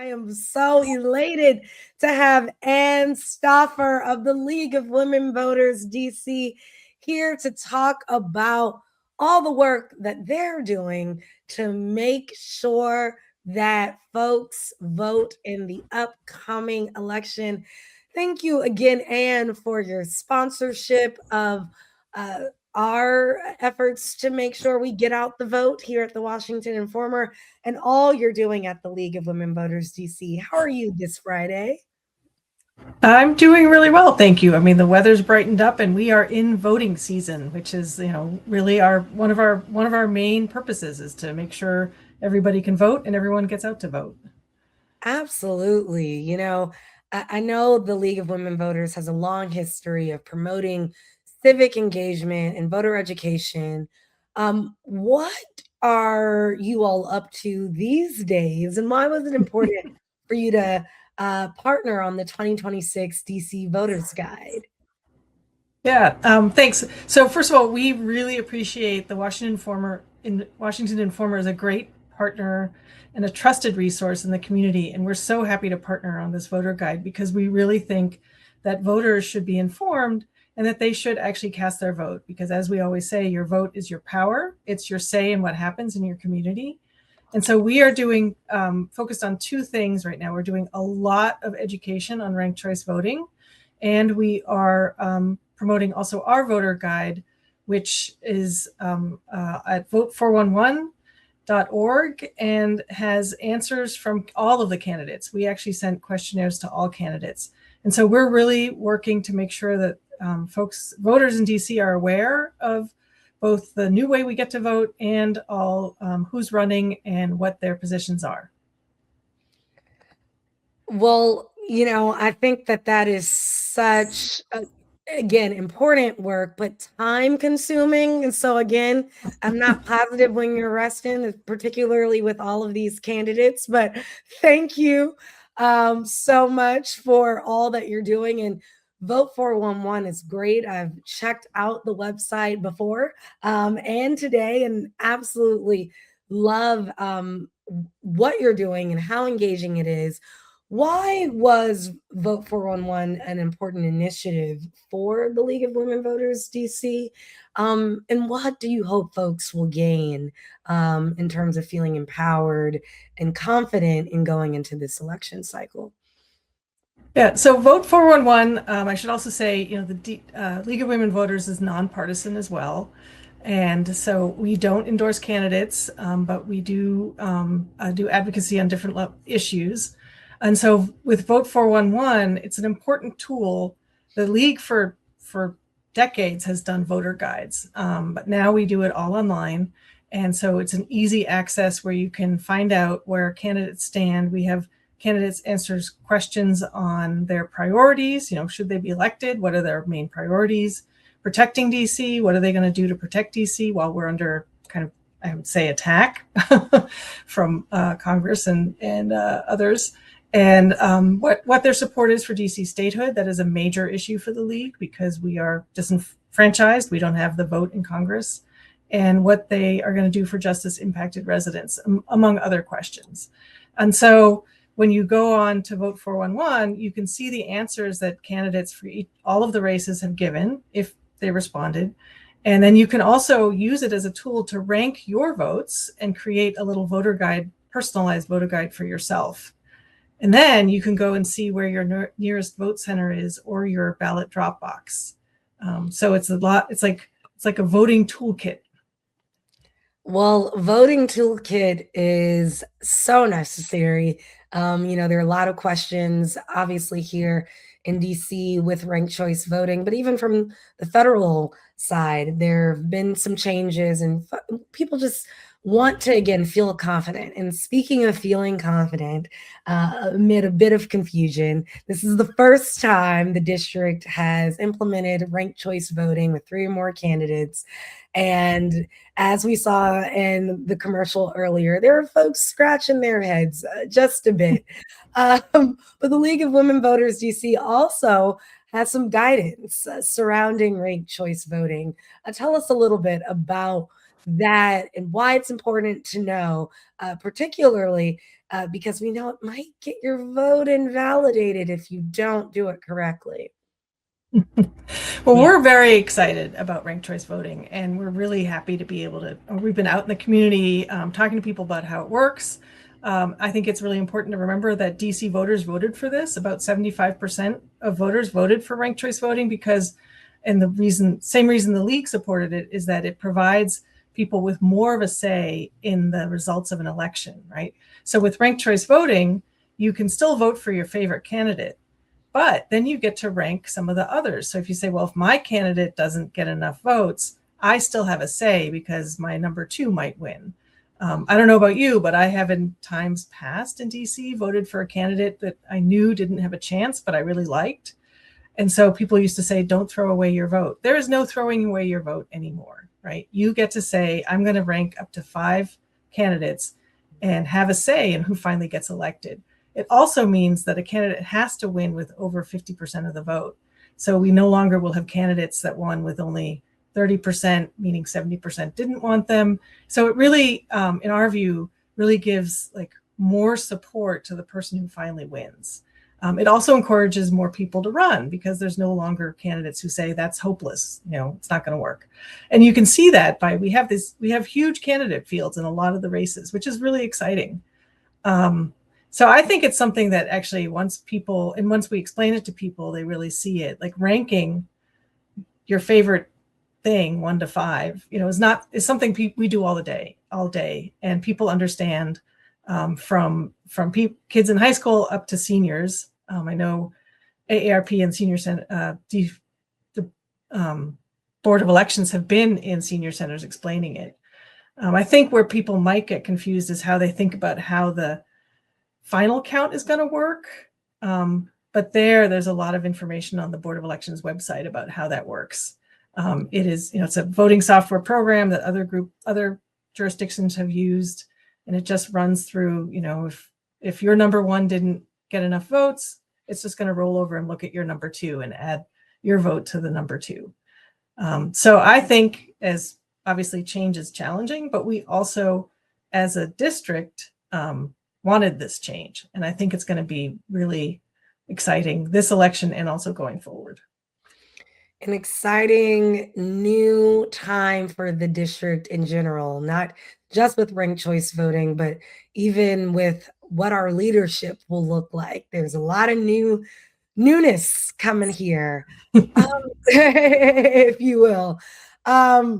am so elated to have Stauffer of the League of Women Voters DC here to talk about all the work that they're doing to make sure that folks vote in the upcoming election. Thank you again, Anne, for your sponsorship of uh, our efforts to make sure we get out the vote here at the Washington Informer and all you're doing at the League of Women Voters DC. How are you this Friday? I'm doing really well, thank you. I mean, the weather's brightened up and we are in voting season, which is, really our one of our main purposes is to make sure everybody can vote and everyone gets out to vote. Absolutely. I know the League of Women Voters has a long history of promoting civic engagement and voter education. What are you all up to these days? And why was it important for you to partner on the 2026 DC Voters Guide? Yeah, thanks. So first of all, we really appreciate the Washington Informer. Washington Informer is a great partner and a trusted resource in the community, and we're so happy to partner on this voter guide because we really think that voters should be informed and that they should actually cast their vote. Because as we always say, your vote is your power; it's your say in what happens in your community. And so we are doing focused on two things right now. We're doing a lot of education on ranked choice voting, and we are promoting also our voter guide, which is at vote411.org and has answers from all of the candidates. We actually sent questionnaires to all candidates. And so we're really working to make sure that voters in DC are aware of both the new way we get to vote and all who's running and what their positions are. Well, I think that is such again important work, but time consuming. And so again, I'm not positive when you're resting, particularly with all of these candidates. But thank you so much for all that you're doing. And Vote 411 is great. I've checked out the website before and today, and absolutely love what you're doing and how engaging it is. Why was Vote 411 an important initiative for the League of Women Voters DC? And what do you hope folks will gain in terms of feeling empowered and confident in going into this election cycle? Yeah, so Vote 411, I should also say, the League of Women Voters is nonpartisan as well. And so we don't endorse candidates, but we do do advocacy on different issues. And so with Vote 411, it's an important tool. The League for decades has done voter guides, but now we do it all online. And so it's an easy access where you can find out where candidates stand. We have candidates answers questions on their priorities. Should they be elected? What are their main priorities? Protecting DC, what are they going to do to protect DC while we're under kind of, I would say, attack from Congress and others? And what their support is for DC statehood. That is a major issue for the League because we are disenfranchised. We don't have the vote in Congress. And what they are going to do for justice impacted residents, among other questions. And so when you go on to Vote 411, you can see the answers that candidates for all of the races have given if they responded. And then you can also use it as a tool to rank your votes and create a little voter guide, personalized voter guide for yourself. And then you can go and see where your nearest vote center is or your ballot drop box. So it's like a voting toolkit. Well, voting toolkit is so necessary. There are a lot of questions, obviously, here in DC with ranked choice voting, but even from the federal side, there have been some changes, and people just want to, again, feel confident. And speaking of feeling confident, amid a bit of confusion, this is the first time the district has implemented ranked choice voting with 3 or more candidates. And as we saw in the commercial earlier, there are folks scratching their heads just a bit. But the League of Women Voters DC also has some guidance surrounding ranked choice voting. Tell us a little bit about that and why it's important to know, particularly because we know it might get your vote invalidated if you don't do it correctly. Well, Yeah. we're very excited about ranked choice voting, and we're really happy to be able to. We've been out in the community talking to people about how it works. I think it's really important to remember that DC voters voted for this. About 75% of voters voted for ranked choice voting because, and same reason the league supported it, is that it provides people with more of a say in the results of an election, right? So with ranked choice voting, you can still vote for your favorite candidate, but then you get to rank some of the others. So if you say, well, if my candidate doesn't get enough votes, I still have a say because my number two might win. I don't know about you, but I have in times past in DC voted for a candidate that I knew didn't have a chance, but I really liked. And so people used to say, don't throw away your vote. There is no throwing away your vote anymore, right? You get to say, I'm going to rank up to 5 candidates and have a say in who finally gets elected. It also means that a candidate has to win with over 50% of the vote. So we no longer will have candidates that won with only 30%, meaning 70% didn't want them. So it really, in our view, really gives like more support to the person who finally wins. It also encourages more people to run because there's no longer candidates who say that's hopeless, it's not going to work. And you can see that by we have huge candidate fields in a lot of the races, which is really exciting. So I think it's something that actually once we explain it to people, they really see it. Like ranking your favorite thing 1 to 5, is something we do all day, and people understand. From kids in high school up to seniors. I know AARP and senior center, the Board of Elections have been in senior centers explaining it. I think where people might get confused is how they think about how the final count is going to work. But there's a lot of information on the Board of Elections website about how that works. It is, it's a voting software program that other jurisdictions have used. And it just runs through, if your number one didn't get enough votes, it's just going to roll over and look at your number two and add your vote to the number two. So I think as obviously change is challenging, but we also, as a district, wanted this change. And I think it's going to be really exciting this election and also going forward. An exciting new time for the district in general, not just with ranked choice voting, but even with what our leadership will look like. There's a lot of newness coming here, if you will. Why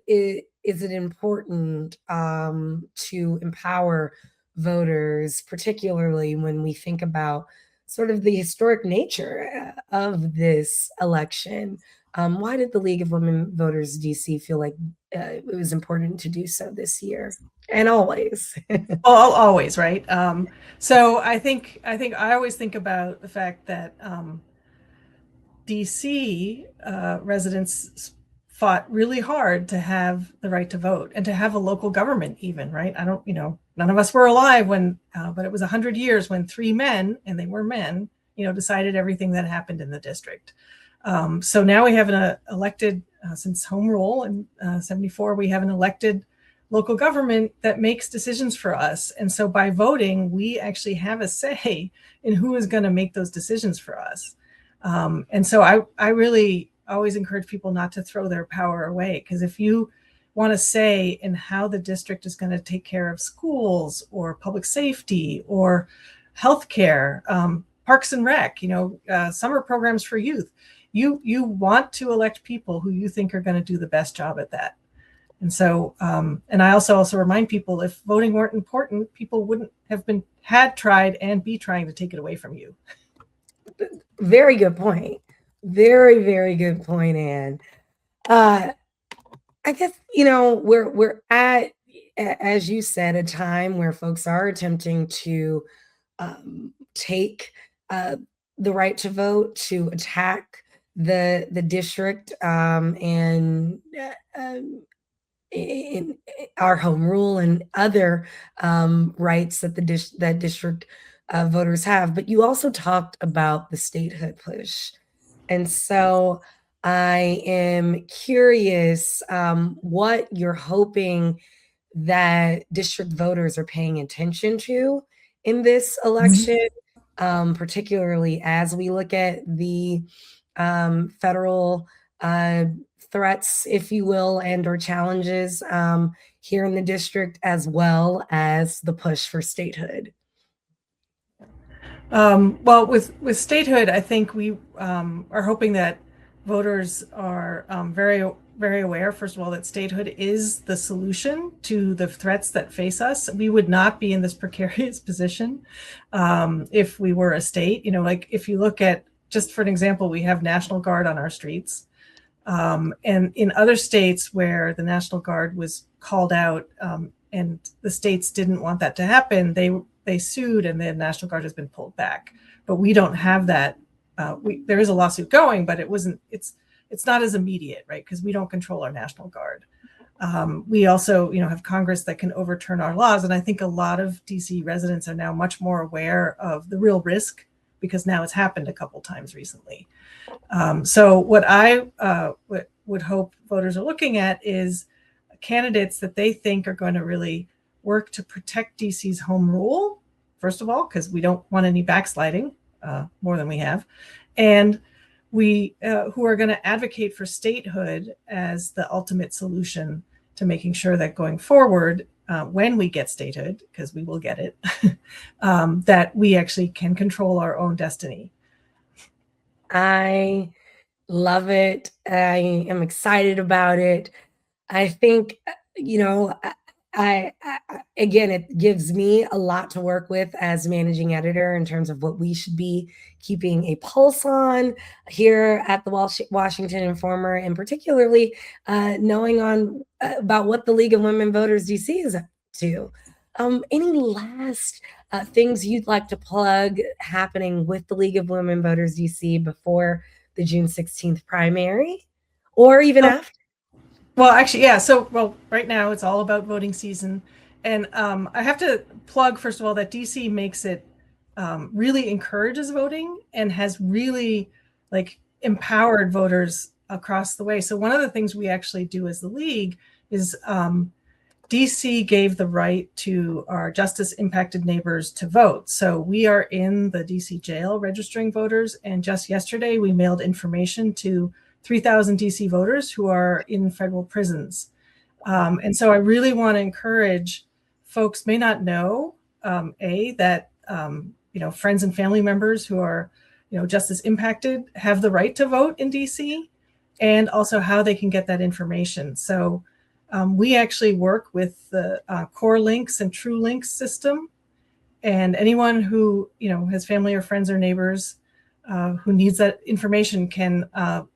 is it important to empower voters, particularly when we think about sort of the historic nature of this election? Why did the League of Women Voters DC feel like it was important to do so this year and always? Well, always, right? So I think I always think about the fact that DC residents fought really hard to have the right to vote and to have a local government even, right? None of us were alive when, but it was 100 years when 3 men, and they were men, decided everything that happened in the district. So now we have an elected, since home rule in 74, we have an elected local government that makes decisions for us. And so by voting, we actually have a say in who is going to make those decisions for us. And so I really always encourage people not to throw their power away, because if you want to say in how the district is going to take care of schools or public safety or healthcare, parks and rec, summer programs for youth, you want to elect people who you think are going to do the best job at that. And so, and I also remind people, if voting weren't important, people wouldn't have tried and be trying to take it away from you. Very good point. Very, very good point, Anne. I guess, we're at, as you said, a time where folks are attempting to take the right to vote, to attack the district, and in our home rule and other rights that that district voters have. But you also talked about the statehood push, and so I am curious what you're hoping that district voters are paying attention to in this election, particularly as we look at the federal threats, if you will, and or challenges here in the district, as well as the push for statehood? Well, with statehood, I think we are hoping that voters are very aware, first of all, that statehood is the solution to the threats that face us. We would not be in this precarious position if we were a state. You know, like if you look at, just for an example, we have National Guard on our streets. And in other states where the National Guard was called out and the states didn't want that to happen, they sued and the National Guard has been pulled back. But we don't have that. There is a lawsuit going, but it's not as immediate, right? Because we don't control our National Guard. We also, have Congress that can overturn our laws. And I think a lot of DC residents are now much more aware of the real risk because now it's happened a couple times recently. So what I would hope voters are looking at is candidates that they think are going to really work to protect DC's home rule, first of all, because we don't want any backsliding, more than we have, and we who are going to advocate for statehood as the ultimate solution to making sure that going forward, when we get statehood, because we will get it, that we actually can control our own destiny. I love it. I am excited about it. I think, again, it gives me a lot to work with as managing editor in terms of what we should be keeping a pulse on here at the Washington Informer, and particularly knowing about what the League of Women Voters DC is up to. Any last things you'd like to plug happening with the League of Women Voters DC before the June 16th primary, or even after? Well, actually, yeah. So, right now it's all about voting season. And I have to plug, first of all, that DC makes it really encourages voting and has really empowered voters across the way. So one of the things we actually do as the league is DC gave the right to our justice impacted neighbors to vote. So we are in the DC jail registering voters. And just yesterday, we mailed information to 3,000 DC voters who are in federal prisons. And so I really want to encourage folks may not know, that, friends and family members who are, justice impacted have the right to vote in DC, and also how they can get that information. So we actually work with the Core Links and True Links system. And anyone who, has family or friends or neighbors who needs that information can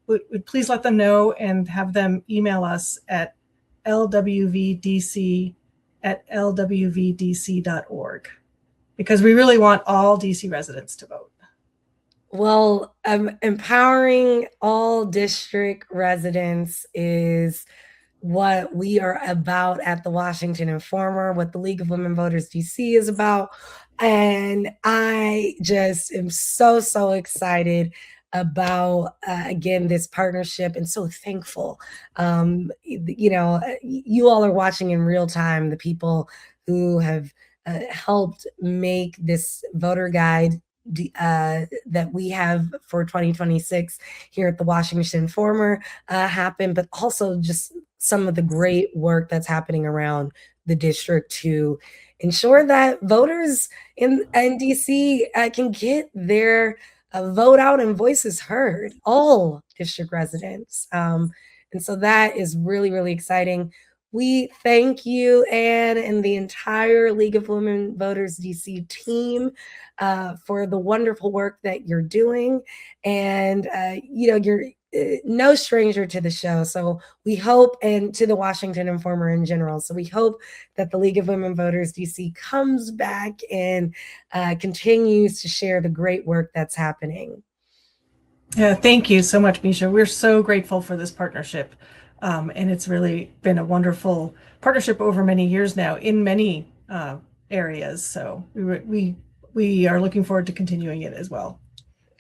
would please let them know and have them email us at lwvdc@lwvdc.org, because we really want all DC residents to vote. Well, empowering all district residents is what we are about at the Washington Informer, what the League of Women Voters DC is about. And I just am so excited about, again, this partnership, and so thankful. You all are watching in real time, the people who have helped make this voter guide that we have for 2026 here at the Washington Informer happen, but also just some of the great work that's happening around the district to ensure that voters in DC can get their vote out and voices heard, all district residents. And so that is really exciting. We thank you, Anne, and the entire League of Women Voters DC team for the wonderful work that you're doing. And, you're no stranger to the show. So we hope, and to the Washington Informer in general. So we hope that the League of Women Voters DC comes back and continues to share the great work that's happening. Yeah, thank you so much, Misha. We're so grateful for this partnership. And it's really been a wonderful partnership over many years now in many areas. So we are looking forward to continuing it as well.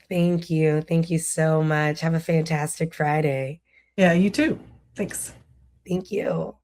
Thank you. Thank you so much. Have a fantastic Friday. Yeah, you too. Thanks. Thank you.